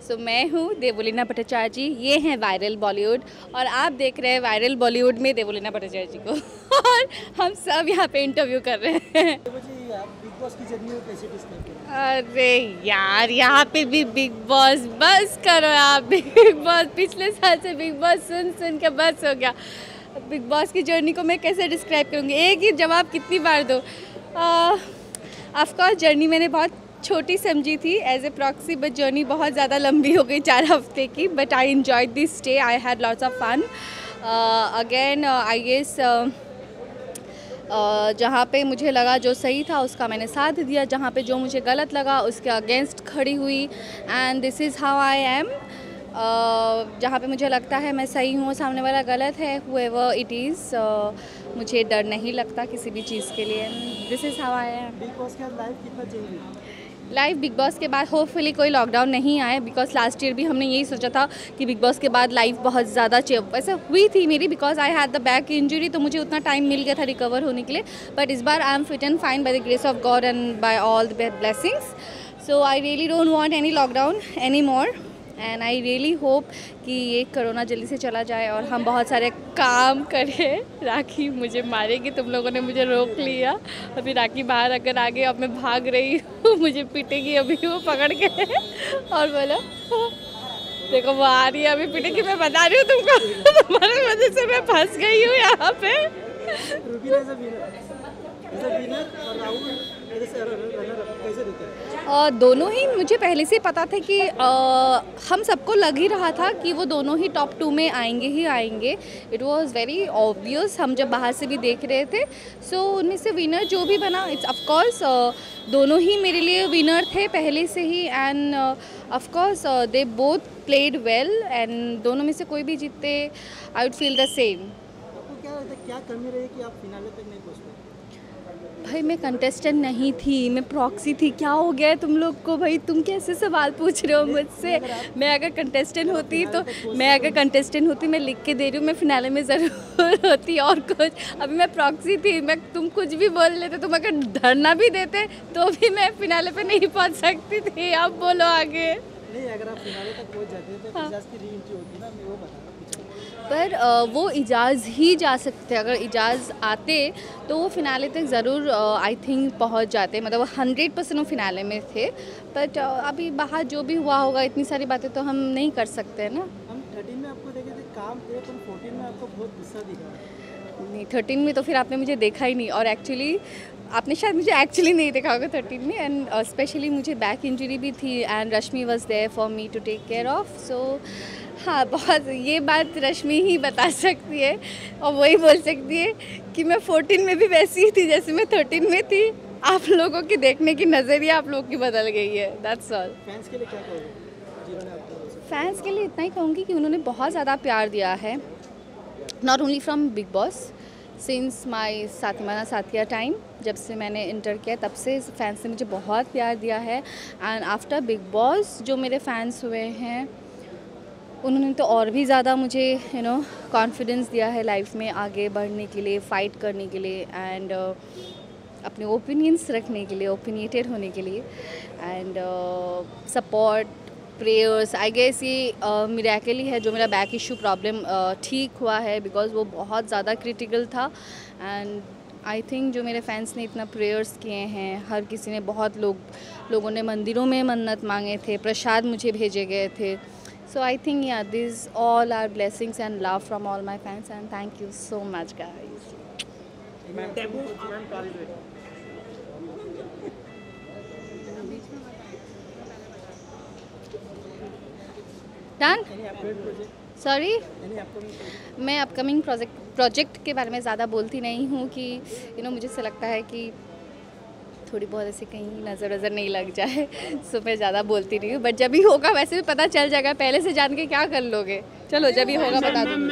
सो मैं हूँ देवलीना भट्टाचार्य जी, ये हैं वायरल बॉलीवुड और आप देख रहे हैं वायरल बॉलीवुड में देवलीना भट्टाचार्य जी को और हम सब यहाँ पे इंटरव्यू कर रहे हैं। बिग बॉस की जर्नी में कैसे डिस्क्राइब करें? अरे यार, यहाँ पे भी बिग बॉस, बस करो आप। बिग बॉस पिछले साल से बिग बॉस सुन सुन के बस हो गया। बिग बॉस की जर्नी को मैं कैसे डिस्क्राइब करूँगी, एक ही जवाब कितनी बार दो। ऑफकोर्स जर्नी मैंने बहुत छोटी समझी थी as a proxy, but journey बहुत ज़्यादा लंबी हो गई 4 हफ्ते की। But I enjoyed this stay, I had lots of fun. Again I guess जहाँ पे मुझे लगा जो सही था उसका मैंने साथ दिया, जहाँ पे जो मुझे गलत लगा उसके अगेंस्ट खड़ी हुई। And this is how I am. जहाँ पे मुझे लगता है मैं सही हूँ, सामने वाला गलत है, whoever it is, मुझे डर नहीं लगता किसी भी चीज़ के लिए। This is how I am. Big boss के बाद लाइफ कितना चेंज हुआ? लाइव बिग बॉस के बाद होपफुली कोई लॉकडाउन नहीं आए, बिकॉज लास्ट ईयर भी हमने यही सोचा था कि बिग बॉस के बाद लाइफ बहुत ज़्यादा वैसे हुई थी मेरी, because I had the back injury, तो मुझे उतना टाइम मिल गया था रिकवर होने के लिए। बट इस बार I am fit and fine by the grace of God and by all the blessings. So I really don't want any lockdown any more and I really hope कि ये corona जल्दी से चला जाए और हम बहुत सारे काम करें। राखी मुझे मारेगी, तुम लोगों ने मुझे रोक लिया। अभी राखी बाहर अगर आ गई, अब मैं भाग रही हूँ, मुझे पीटेगी अभी वो पकड़ के और बोलो देखो वो आ रही है, अभी पीटेगी। मैं बता रही हूँ तुमको, तुम्हारी वजह से मैं फंस गई हूँ यहाँ पे। रूबीना एज अ विनर और Rahul as a runner up कैसे दिखता है? दोनों ही मुझे पहले से पता था कि हम सबको लग ही रहा था कि वो दोनों ही टॉप 2 में आएंगे ही आएंगे। इट वाज वेरी ऑब्वियस, हम जब बाहर से भी देख रहे थे। सो उनमें से विनर जो भी बना, इट्स ऑफकोर्स दोनों ही मेरे लिए विनर थे पहले से ही। And of course they both played well and दोनों में से कोई भी जीतते I would feel the same. आपको क्या लगता है, क्या कमी रही कि आप फिनाले तक नहीं पहुंच पाए? भाई मैं कंटेस्टेंट नहीं थी, मैं प्रॉक्सी थी। क्या हो गया है तुम लोग को? भाई तुम कैसे सवाल पूछ रहे हो मुझसे? मैं अगर कंटेस्टेंट होती मैं लिख के दे रही हूँ, मैं फिनाले में ज़रूर होती। और कुछ अभी मैं प्रॉक्सी थी, मैं तुम कुछ भी बोल लेते, तुम अगर धरना भी देते तो भी मैं फिनाले पे नहीं पहुँच सकती थी। आप बोलो आगे। नहीं, अगर आप फिनाले तक पहुंच जाते तो इजाज़ की री एंट्री होती ना, मैं वो बता रहा हूँ। पर वो इजाज़ ही जा सकते, अगर इजाज़ आते तो वो फिनाले तक ज़रूर आई थिंक पहुंच जाते। मतलब वो 100% वो फिनाले में थे। बट अभी बाहर जो भी हुआ होगा, इतनी सारी बातें तो हम नहीं कर सकते ना। हम 13 में आपको देखे थे काम थे, पर 14 में आपको बहुत गुस्सा दिखा। नहीं, 13 में तो फिर आपने मुझे देखा ही नहीं। और एक्चुअली आपने शायद मुझे एक्चुअली नहीं देखा होगा 13 में। एंड स्पेशली मुझे बैक इंजरी भी थी and Rashmi was there for me to take care of. So हाँ, बहुत ये बात रश्मि ही बता सकती है और वही बोल सकती है कि मैं 14 में भी वैसी ही थी जैसे मैं 13 में थी। आप लोगों की देखने की नज़रिया आप लोगों की बदल गई है, दैट्स ऑल। फैंस के लिए क्या कहोगे जिन्होंने आपको? फैंस के लिए इतना ही कहूँगी कि उन्होंने बहुत ज़्यादा प्यार दिया है, not only from big boss, since my Saathiya Saathiya time. जब से मैंने इंटर किया तब से फैंस ने मुझे बहुत प्यार दिया है। एंड आफ्टर बिग बॉस जो मेरे फैंस हुए हैं उन्होंने तो और भी ज़्यादा मुझे कॉन्फिडेंस दिया है लाइफ में आगे बढ़ने के लिए, फ़ाइट करने के लिए एंड अपने ओपिनियंस रखने के लिए, ओपिनिएटेड होने के लिए and support, prayers. I guess ये मिरेकल ही है जो मेरा बैक इशू प्रॉब्लम ठीक हुआ है, बिकॉज वो बहुत ज़्यादा क्रिटिकल था। एंड आई थिंक जो मेरे फैंस ने इतना प्रेयर्स किए हैं, हर किसी ने, बहुत लोगों ने मंदिरों में मन्नत मांगे थे, प्रसाद मुझे भेजे गए थे। So I think yeah, these all are blessings and love from all my fans and thank you so much guys. Done? Sorry? मैं अपकमिंग प्रोजेक्ट के बारे में ज़्यादा बोलती नहीं हूँ कि मुझे से लगता है कि थोड़ी बहुत ऐसे कहीं नज़र नहीं लग जाए। सो मैं ज़्यादा बोलती नहीं हूँ, बट जब भी होगा वैसे भी पता चल जाएगा। पहले से जान के क्या कर लोगे? चलो जब भी होगा बता दूँगी।